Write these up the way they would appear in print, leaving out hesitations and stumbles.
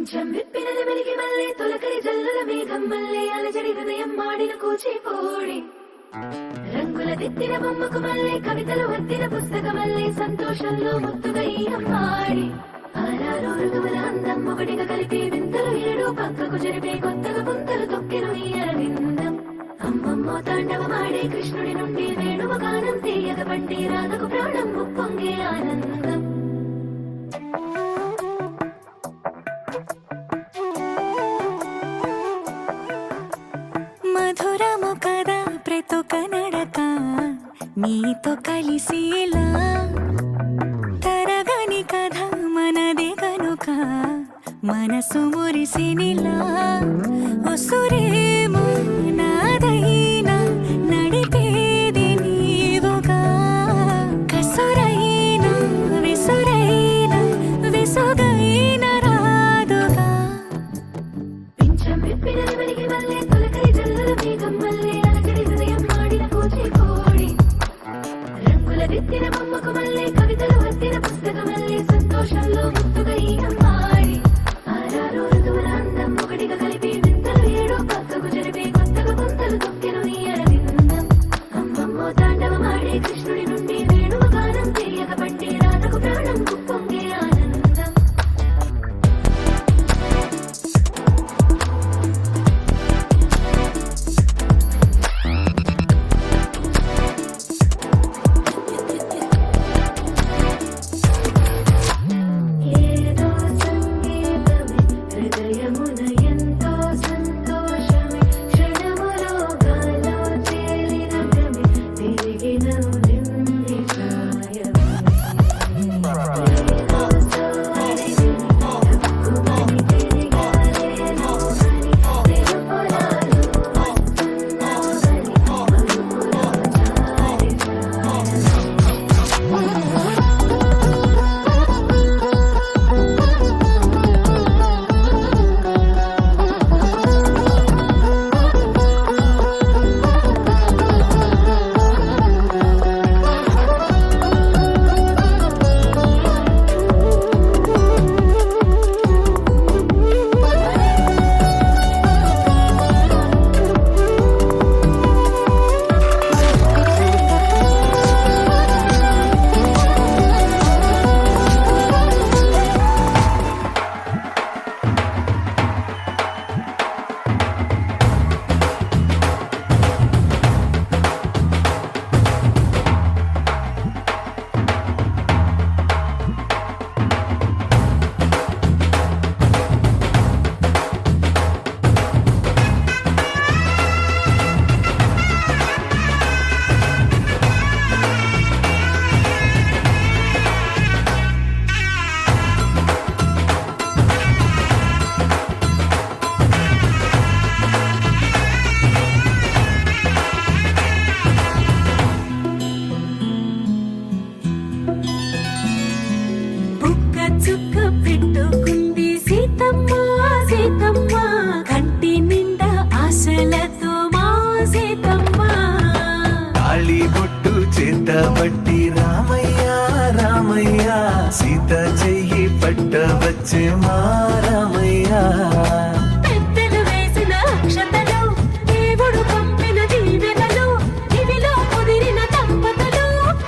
పింఛం విప్పినది వెలిగి మళ్ళీ తొలకరి జల్లుల మేఘం మళ్ళీ అలజడి హృదయం మాడిన కూచిపోడి రంగుల దిద్దిన బొమ్మకు మళ్ళీ కవితలు వద్దిన పుస్తకం మళ్ళీ సంతోషంలో ముద్దుగా ఈ అమ్మాడి ఆరారు ఋతువుల అందం ఒకటిగా కలిపి వింతలు ఏడు పక్కకు జరిపే కొత్తగా పుంతలు తొక్కెను ఈ అరవిందం అమ్మమ్మో తాండవమాడే కృష్ణుడి నుండి వేణువ గానం తీయగ పండి రాధకు ప్రాణం ఉప్పొంగే ఆనందం మధురము కదా ప్రతొక నడక నీతో కలిసేలా తరగని కథ మనదే కనుక మనసు మురిసినిలా ఒసురేమో నాదైనా నడిపేది నీవుగా కసురైనా విసురైనా విసుగైన రాదుగా పింఛం విప్పినది వెలిగి మళ్ళీ తొలకరి జల్లుల మేఘం మళ్ళీ అలజడి హృదయం మాడిన కూచిపోడి రంగుల దిద్దిన బొమ్మకు మళ్ళీ కవితలు వద్దిన పుస్తకం మళ్ళీ సంతోషంలో ముద్దుగా ఈ అమ్మాడి ఆరారు ఋతువుల అందం ఒకటిగా కలిపి వింతలు ఏడు పక్కకు జరిపే కొత్తగా పుంతలు తొక్కెను ఈ అరవిందం అమ్మమ్మో తాండవమాడే కృష్ణుడి నుండి వేణువ గానం తీయగ పండి రాధకు ప్రాణం ఉప్పొంగే ఆనందం ఏదో సంగీతమే హృదయమున ఎంతో సంతోషమే క్షణములో గాలో తేలిన గమే తిరిగిన నింది ఛాయమే ఏదో సోయని తక్కువని తిరిగాలేను అని తెలుపులాలు వస్తున్నావని మరుపులో చారి బుక్క చుక్క పెట్టుకుంది సీతమ్మ సీతమ్మ కంటి నిండా ఆశలతో మా సీతమ్మ తాళి బొట్టు చేత బట్టి రామయ్య రామయ్య సీత చెయ్యి పట్ట వచ్చే మా రామయ్య పెద్దలు వేసిన అక్షతలు దేవుడు పంపిన దీవెనలు ఇవిలో కుదిరిన దంపతులు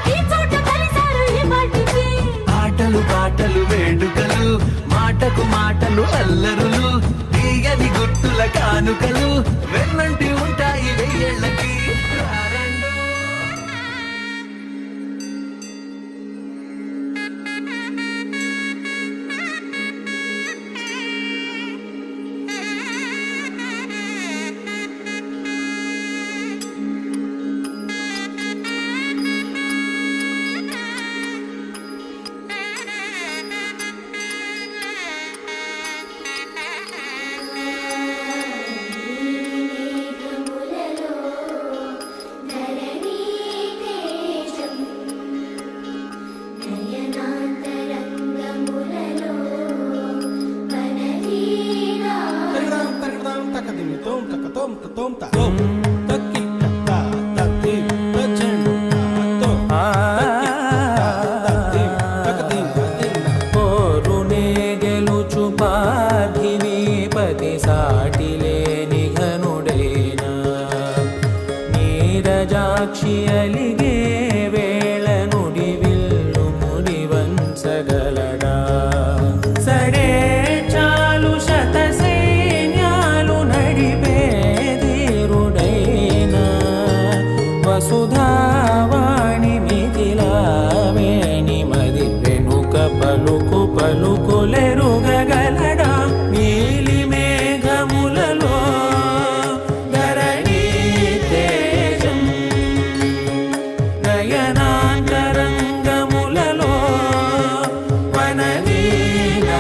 ఈ చోట కలిసారు ఈ వాటికి ఆటలు పాటలు వేడుకలు మాటకు మాటలు అల్లరులు తీయని గుర్తుల కానుకలు వెన్నంటి ఉంటాయి వెయ్యేళ్ళకి రారండు. పోరునే గెలుచు పాద సాధివీపతి సాటిలేని ఘనుడైనా నీరజాక్షి అలిగే వేళ నుడి విల్లు ముడి వంచగలడా సరే చాలు శత సైన్యాలు నడిపే ధీరుడైనా వసుధావాణి మిథిలావేణి మది వెనుక పలుకు పలుకులెరుగగలడా నీలి మేఘములలో ధరణీ తేజం నయనాంతరంగములలో వనవీనాదం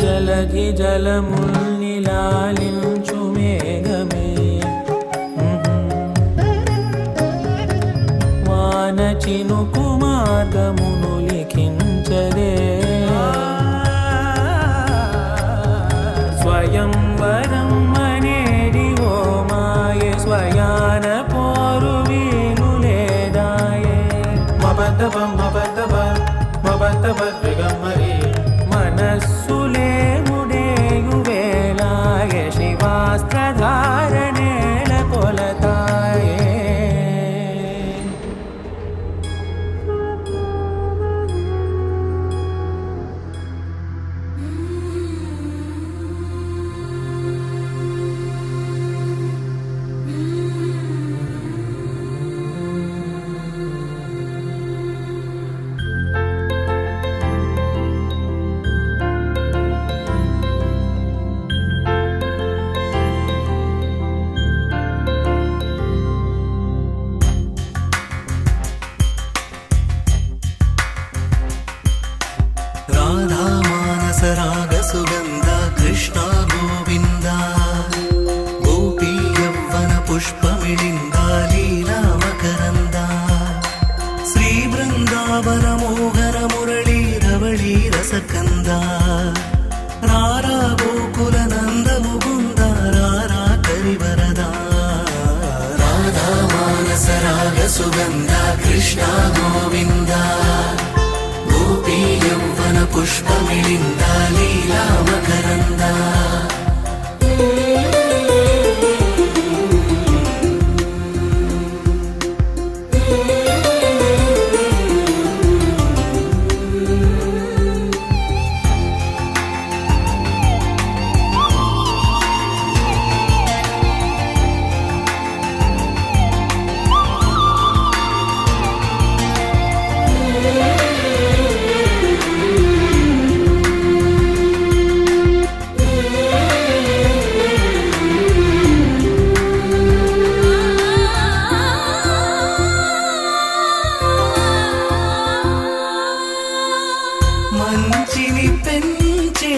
జలధి జలముల్నిలాలించు మేఘమే వాన చినుకు మార్గమును లిఖించదే స్వయంవరం అనేడి ఓ మాయే స్వయాన పోరు వీలు లేదాయే మబద్దబ మబద్దబ మబద్దబ దిగమ్మరి మనస్సులే ముడేయు వేళాయ శివాస్త్రధారణేల కొలతాయే రాధా మానస రాగ సుగంధ కృష్ణ గోవింద గోపీ యవ్వన పుష్పమిళింద లీలా మకరంద శ్రీ బృందావన మోహన మురళీ రవళీ రసకంద రారా గోకుల నంద ముకుంద రారా కరివరద రాధా మానస రాగ సుగంధ కృష్ణ గోవింద గోపీ యవ్వన పుష్పమిళింద లీలా మకరంద మంచిని పెంచే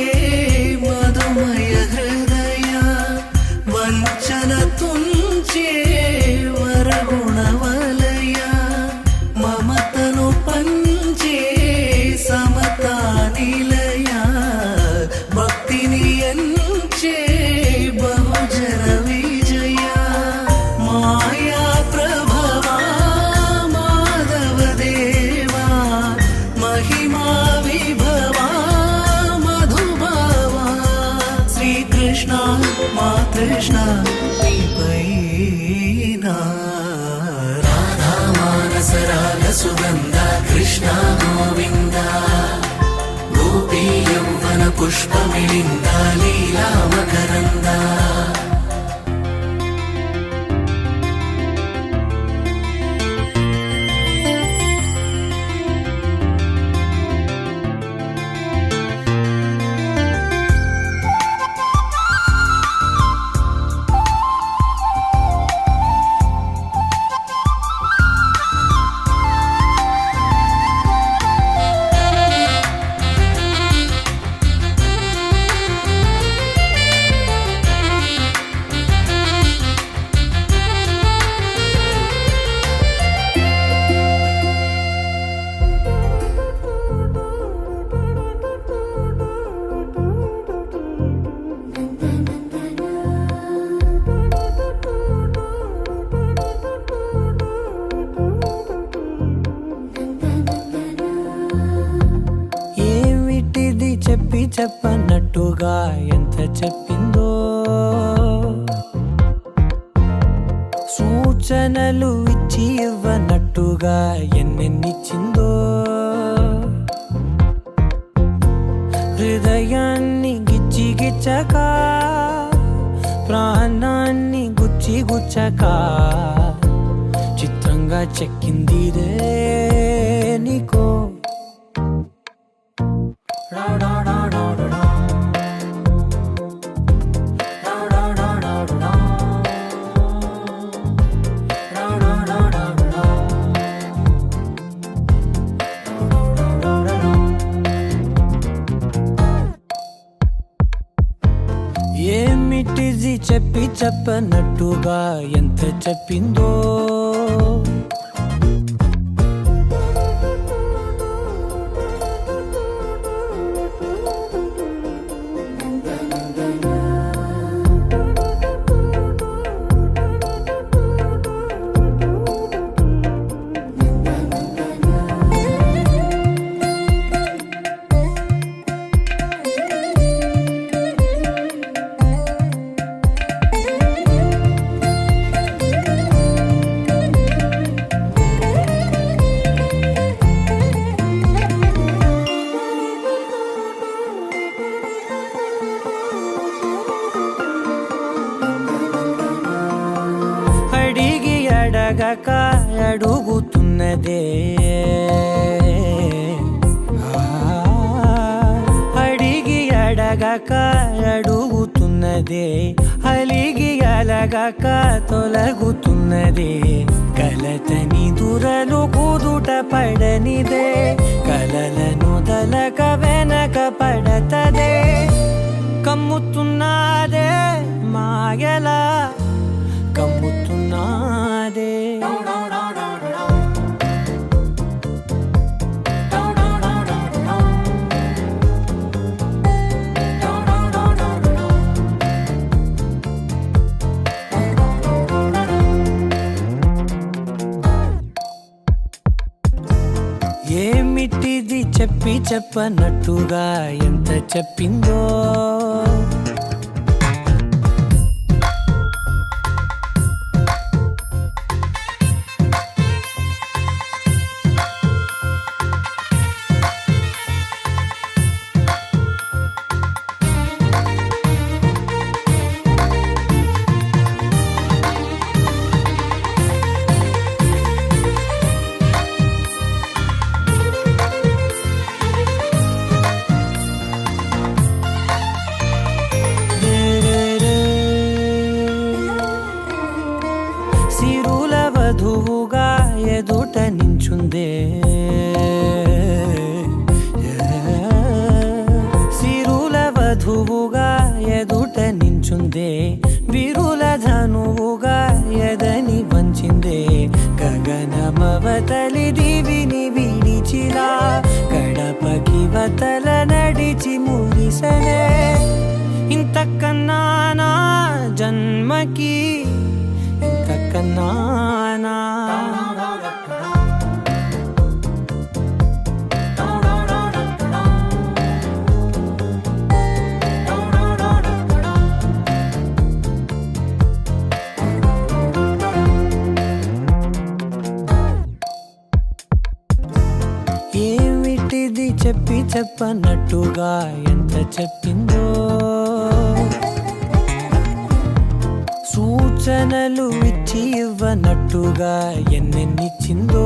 మధుమయ హృదయ వంచన తుంచే వరగుణవలయ మమతను పంచే సమతా నిలయ భక్తిని ఎంచే బహుజన విజయ మాయా ప్రభవా మాధవ దేవా మహిమా విభవా మధుభావా శ్రీకృష్ణ మా కృష్ణ నీపైనా రాధా మానస రాగ సుగంధ కృష్ణ గోవింద గోపీ యవ్వన పుష్పమిళింద లీలా మకరంద చెప్పన్నట్టుగా ఎంత చెప్పిందో, సూచనలు ఇచ్చి ఇవ్వనట్టుగా ఎన్నెన్నిచ్చిందో, హృదయాన్ని గిచ్చి గిచ్చక ప్రాణాన్ని గుచ్చి గుచ్చక చిత్రంగా చెక్కిందిదే నీకో. ఏమిటిది చెప్పి చెప్పనట్టుగా ఎంత చెప్పిందో, అడిగి అడగక అడుగుతున్నదే, అడిగి అడగక అడుగుతున్నదే, అలిగి అలగక తొలగుతున్నదే, కలతని దురలు కుదుట పడనిదే, కలలను దలక వెనక పడతదే, కమ్ముతున్నదే మాయలా కమ్ముతున్నదే. ఏమిటిది చెప్పి చెప్పనట్టుగా ఎంత చెప్పిందో, సిరుల వధువుగా ఎదుట నించుందే, సిరుల వధువుగా ఎదుట నించుందే, విరుల ధనువుగా ఎదని వంచిందే, గగనమవతలి దివిని విడిచిలా గడపకి వతల నడిచి మురిసనే, ఇంతకన్నా నా జన్మకి ఇంతకన్నా. ఏమిటిది చెప్పి చెప్పనట్టుగా ఎంత చెప్పిందో, సూచనలు ఇచ్చి ఇవ్వనట్టుగా ఎన్నెన్నిచ్చిందో,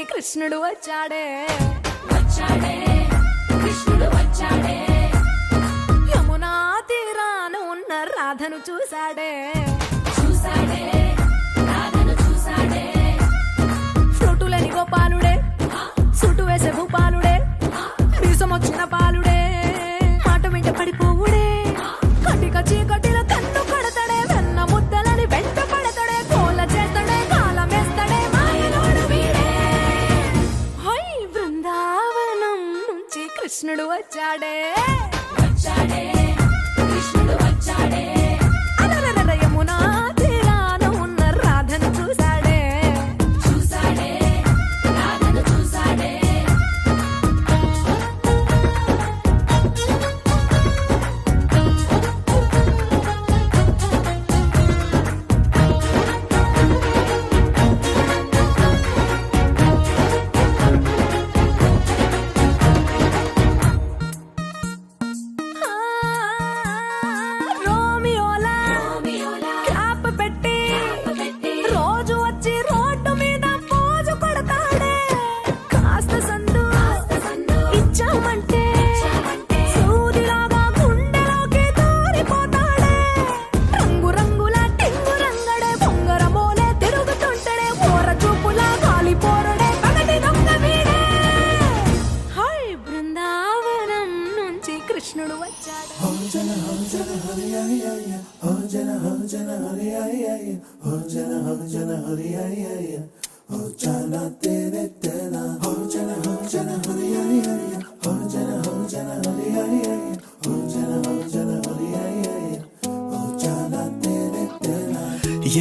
కృష్ణుడు వచ్చాడే కృష్ణుడు వచ్చాడే యమునా తీరాన ఉన్న రాధను చూశాడే రాధను చూశాడే ఫ్రూటులని గోపాలుడే సుటు వేసే భూపాలుడే వీసం వచ్చిన పాలుడే మాట వెంట పడిపోవుడే కటిక చీకటిలో కన్ను కడతాడే వెన్న ముద్దలని వెంట పడతాడే కోల చేస్తాడే కాలం వేస్తాడే మాయలోడు వీడే హై బృందావనం నుంచి కృష్ణుడు వచ్చాడే కృష్ణుడు వచ్చాడే అలరర యమునా తీరాన ఉన్న రాధను చూశాడే రాధను చూశాడే రోమియో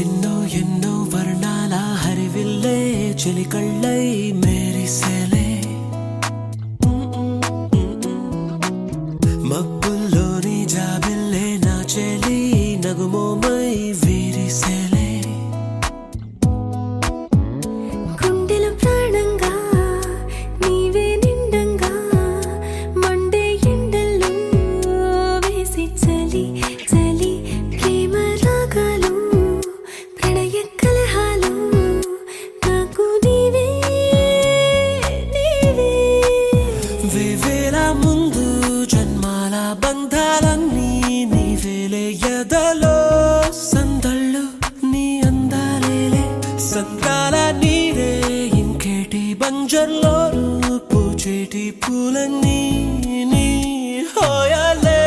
ఎన్నో ఎన్నో వర్ణాల హరివిల్లే చెలికళ్ళై మేరిసేలే మబ్బుల్లోని జాబిల్లే నా చెలి నగుమోమై వీరిసేలే గుండెల ప్రాణంగా నీవే నిండంగా మండే ఎండల్లో వేసి చలి చలి ప్రేమ రాగాలు ప్రణయ కలహాలు నాకు నీవే నీవే వేవేల ముందు జన్మాల బంధాలన్నీ నీవేలే ఎదలో సందళ్ళు నీ అందాలేలే సంద్రాల నీరే ఇంకేటి బంజర్లో పూచేటి పూలన్నీ నీ హోయాలే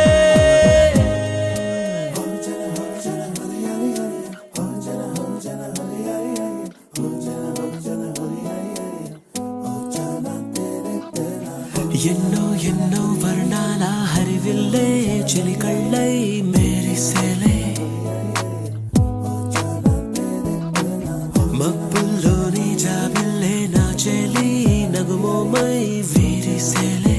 ఎన్నో ఎన్నో వర్ణాల హరివిల్లే చెలికళ్ళై మేరిసేలే మబ్బుల్లోని జాబిల్లే నా చెలి నగుమోమై వీరిసేలే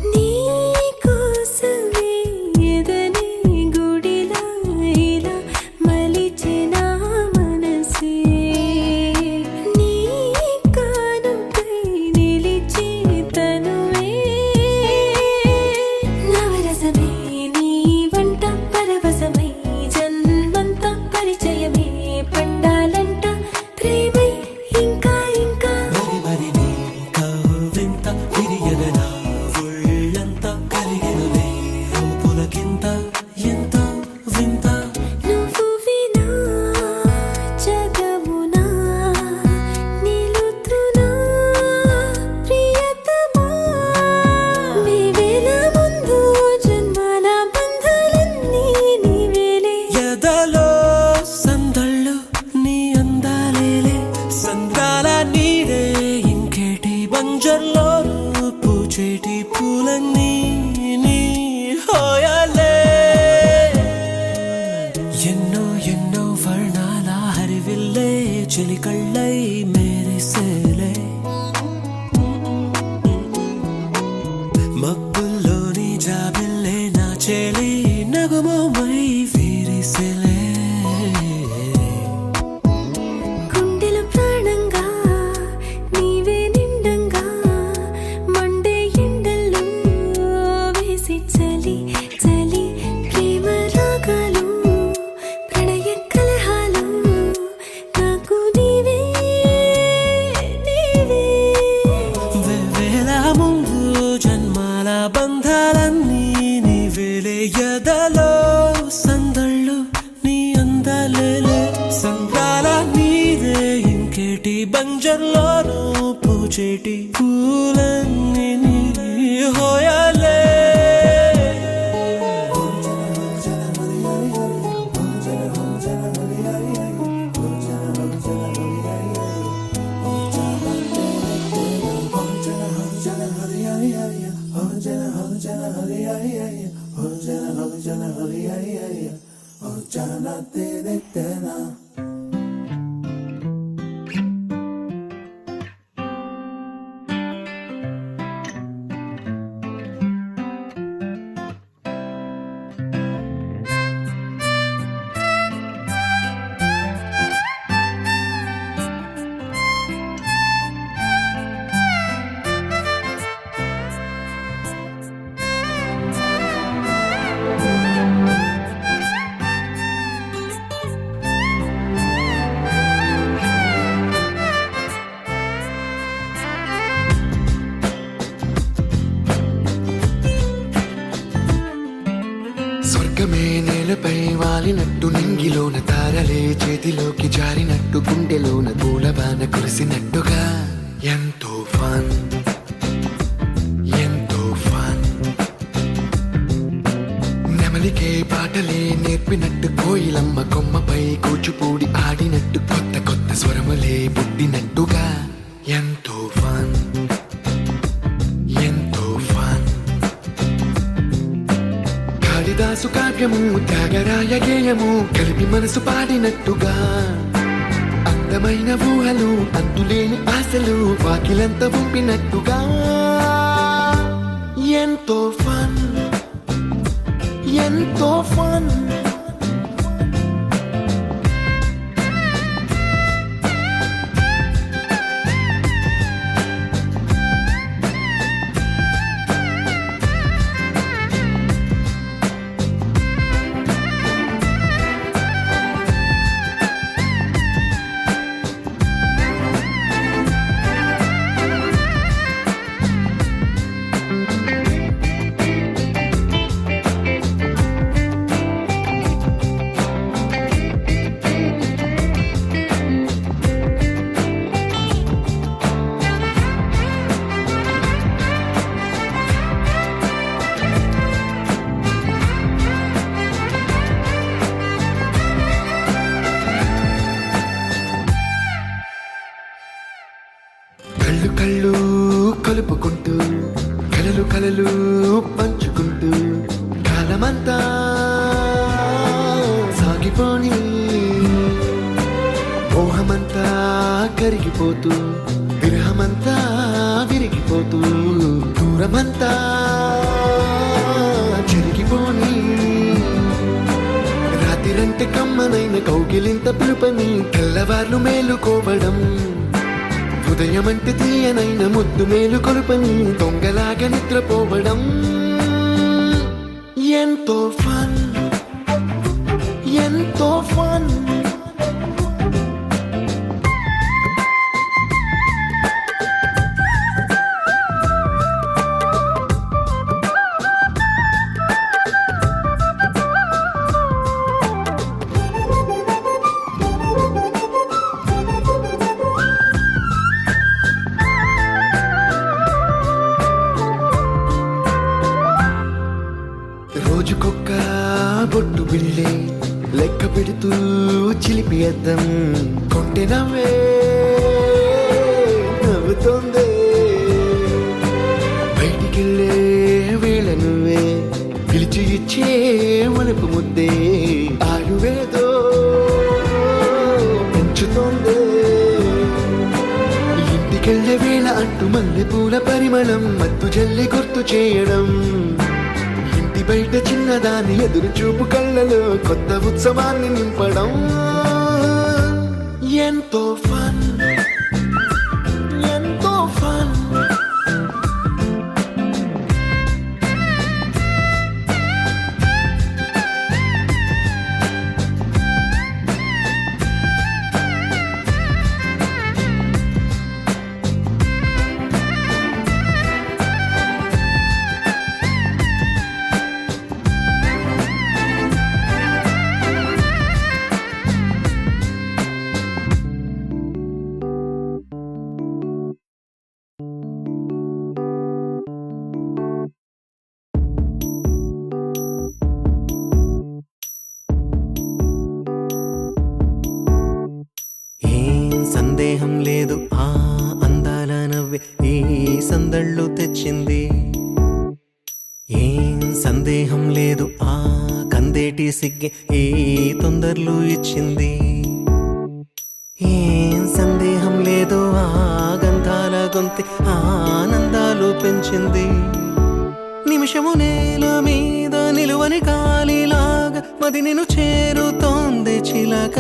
నీ కోసమే ఎదనే గుడిలా ఇలా మలిచిన మనసే నీ కానుకై నిలిచి తనువే నవరసమే నీ వంట పరవశమై జన్మంతా పరిచయమే పండాలంట ప్రేమై ఇంకా ఇంకా మరి మరి నీ కవ్వింత తిరియగన ఒళ్ళంతా కలిగెనులే పులకింత ఎంత వింత నువ్వు వినా జగమునా నిలుతునా ప్రియతమా నీవేల ముందు జన్మాల బంధాలన్నీ నీవేలే ఎదలో సందళ్ళు నీ అందాలేలే సంద్రాల నీరే ఇంకేటి బంజర్లో పూచేటి పూలన్నీ నీ హోయాలే ఎన్నో ఎన్నో వర్ణాల హరివిల్లే చెలికళ్ళై మేరిసేలే మబ్బుల్లోని జాబిల్లే నా చెలి నగుమోమై వీరిసేలే గుండెల ప్రాణంగా నీవే నిండంగా మండే ఎండల్లో వేసి చలి చలి ప్రేమ రాగాలు ప్రణయ కలహాలు నాకు నీవే నీవే వేవేల ముందు జన్మాల బంధాలన్నీ నీవేలే ఎదలో సందళ్ళు నీ అందాలేలే సంద్రాల నీరే ఇంకేటి బంజర్లోనూ పూచేటి పూలన్నీ నీ హోయాలే వాలినట్టు నింగిలోన తారలే చేతిలోకి జారినట్టు గుండెలోన పూలబాన కురిసినట్టుగా ఎంతో ఫన్ ఎంతో ఫన్ నెమలికే పాటలే నేర్పినట్టు కోయిలమ్మ కొమ్మపై కూచిపూడి ఆడినట్టు కొత్త కొత్త స్వరములే పుట్టినట్టుగా ఎంతో ఫన్ ఎంతో ఫన్ కాళిదాసు కావ్యము త్యాగరాయ గేయము కలిపి మనసు పాడినట్టుగా అందమైన ఊహలు అంతులేని ఆశలు వాకిలంత పంపినట్టుగా ఎంతో ఫన్ ఎంతో ఫన్ కళ్ళు కళ్ళు కలుపుకుంటూ కలలు కలలు పంచుకుంటూ కాలమంతా సాగిపోని మోహమంతా కరిగిపోతూ విరహమంతా విరిగిపోతూ దూరమంతా జరిగిపోని రాత్రిరంటే కమ్మనైన కౌగిలింత పిలుపని తెల్లవార్లు మేలుకోవడం హృదయమంటే తీయనైన ముద్దు మేలు కొలుపని దొంగలాగా నిద్రపోవడం ఎంతో ఫన్ ఎంతో ఫన్ రోజుకొక్క బొట్టు బిళ్ళే లెక్క పెడుతూ చిలిపి అద్దం కొంటె నవ్వే నవ్వుతోందే బయటికెళ్ళే వేళ నువ్వే పిలిచి ఇచ్చే వనపు ముద్దే ఆయువేదో పెంచుతోందే ఇంటికెళ్ళే వేళ అంటూ మల్లె పూల పరిమళం మత్తు జల్లి గుర్తు చేయడం బయట చిన్నదాని ఎదురు చూపు కళ్ళలో కొత్త ఉత్సవాన్ని నింపడం ఎంతో ఫన్ ఎంతో ఫన్ సందేహం లేదు ఆ అందాల నవ్వే ఈ సందళ్ళు తెచ్చింది ఏం సందేహం లేదు ఆ కందేటి సిగ్గే ఈ తొందరలు ఇచ్చింది ఏం సందేహం లేదు ఆ గంధాల గొంతి ఆనందాలు పెంచింది నిమిషము నేల మీద నిలువని గాలిలాగా మది నిన్ను చేరుతోంది చిలక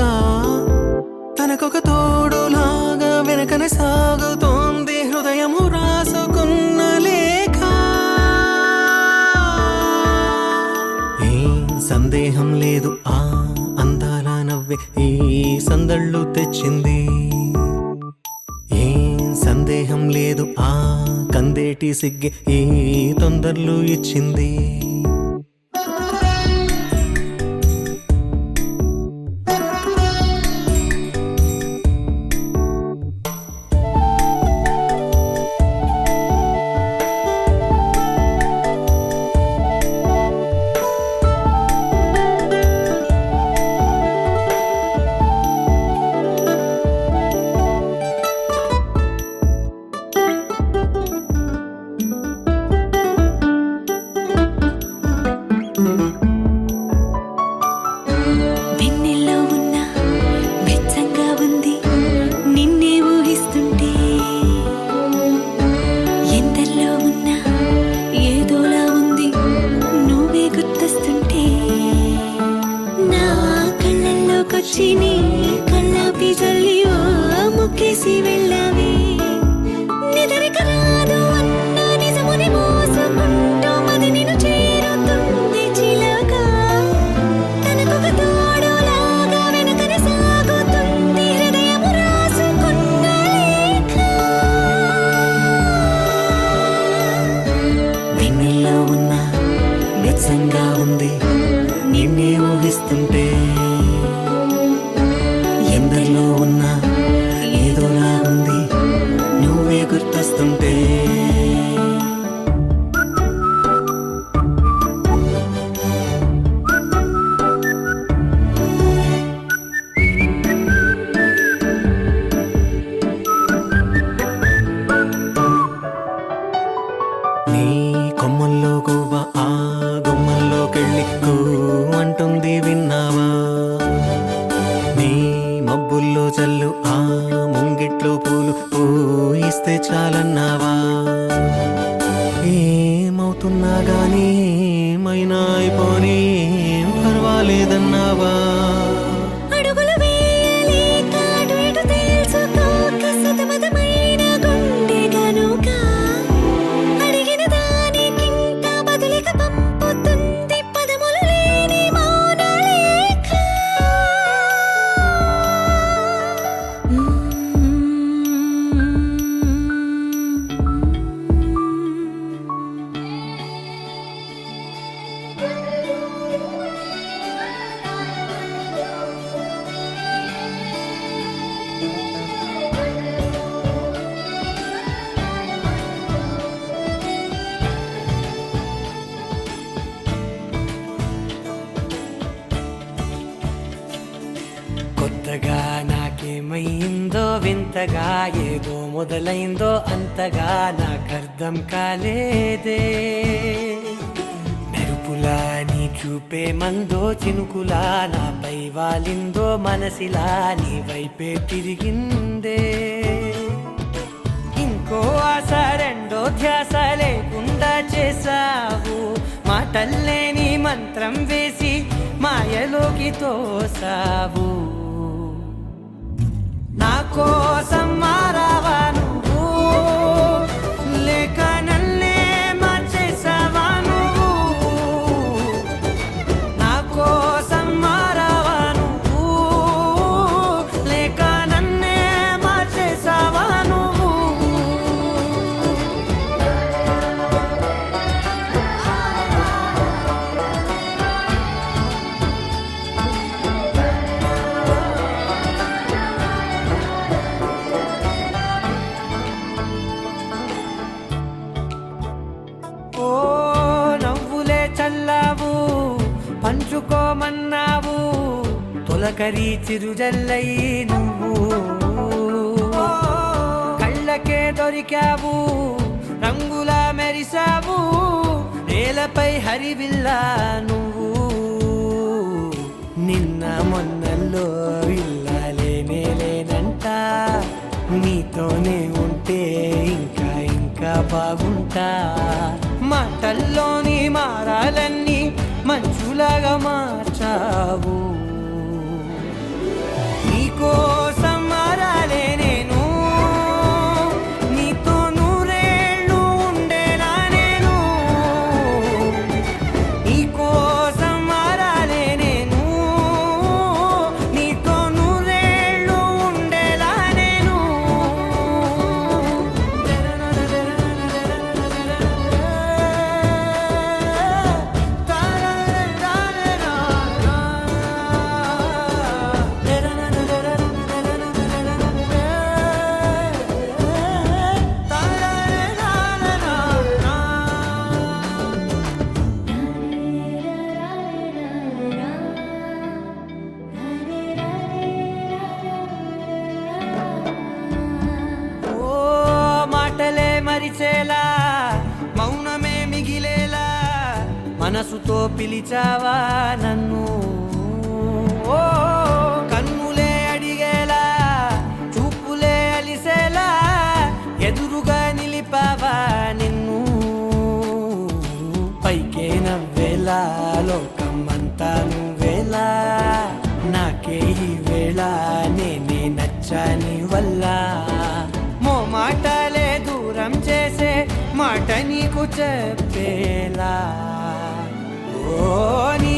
తనకొక తోడులాగా వెనకనే సాగుతోంది హృదయము రాసుకున్న లేఖ ఏం సందేహం లేదు ఆ అందాల నవ్వే ఈ సందళ్ళు తెచ్చింది ఏం సందేహం లేదు ఆ కందేటి సిగ్గే ఈ తొందరలు ఇచ్చింది నీ కళ్ళాపి జల్లి ఓ ముక్కేసి వెళ్ళావే నిదరిక రాదు అన్న నిజముని మోసుకుంటూ మది నిన్ను చేరుతుంది చిలక తనకొక తోడులాగా వెనకనే సాగుతుంది హృదయము రాసుకున్న లేఖ వెన్నెల్లో ఉన్న వెచ్చంగా ఉంది నిన్నే ఊహిస్తుంటే ఎందరిలో ఉన్న ఏదోలా ఉంది నువ్వే గుర్తొస్తుంటే నీ కొమ్మల్లో గువ్వ ఆ గుమ్మల్లోకెళ్ళి కూ అంటుంది విన్నావా నీ మబ్బుల్లో చల్లు ఆ ముంగిట్లో పూలు పూయిస్తే చాలన్నావా ఏమవుతున్నా గానీ ఏమైనా అయిపోనీ పర్వాలేదన్నావా అడుగులు వేయలేక అటు ఇటు తెలుసుకోక సతమతమైన గుండె గనుక అడిగిన దానికింకా బదులిక పంపుతుంది పదములు లేని మౌన లేఖ కొత్తగా నాకేమైందో వింతగా ఏదో మొదలైందో అంతగా నాకర్థం కాలేదే మెరుపులా నీ చూపే మందో చినుకులా నాపై వాలిందో మనసిలా నీ వైపే తిరిగిందే ఇంకో ఆశ రెండో ధ్యాస లేకుండా చేసావు మాటల్లే నీ మంత్రం వేసి మాయలోకి తోసావు నా కోసం మారావా నువ్వు లేక నన్నే మార్చేసావా నువ్వు నా కోసం మారావా నువ్వు లేక నన్నే మార్చేసావా నువ్వు ఓ నవ్వులే చల్లావు పంచుకోమన్నావు తొలకరి చిరుజల్లై నువ్వు ఓ, కళ్ళకే దొరికావు రంగులా మెరిసావు నేలపై హరివిల్లా నువ్వు నిన్న మొన్నల్లో ఇల్లాలేనే లేనంట నీతోనే ఉంటే ఇంకా ఇంకా బాగుంటా మాటల్లోని మారాలన్నీ మంచులాగా మార్చావు నీకోసం మారాలే నేను నీతో నూరేళ్ళు ఉండేనా నేను నీకోసం మారాలే నేను నీతో నూరేళ్ళు ఉండేలా నేను ఓ మాటలే మరిచేలా మౌనమే మిగిలేలా మనసుతో పిలిచావా నన్ను ఓ కన్నులే అడిగేలా చూపులే అలిసేలా ఎదురుగా నిలిపావా నిన్ను పైకే నవ్వేలా లోకం అంతా నువ్వేలా నాకే ఈ వేళ నచ్చేలా నేనే నచ్చని వల్ల మాటలే దూరం చేసే మాట నీకు చెప్పేలా ఓ నీ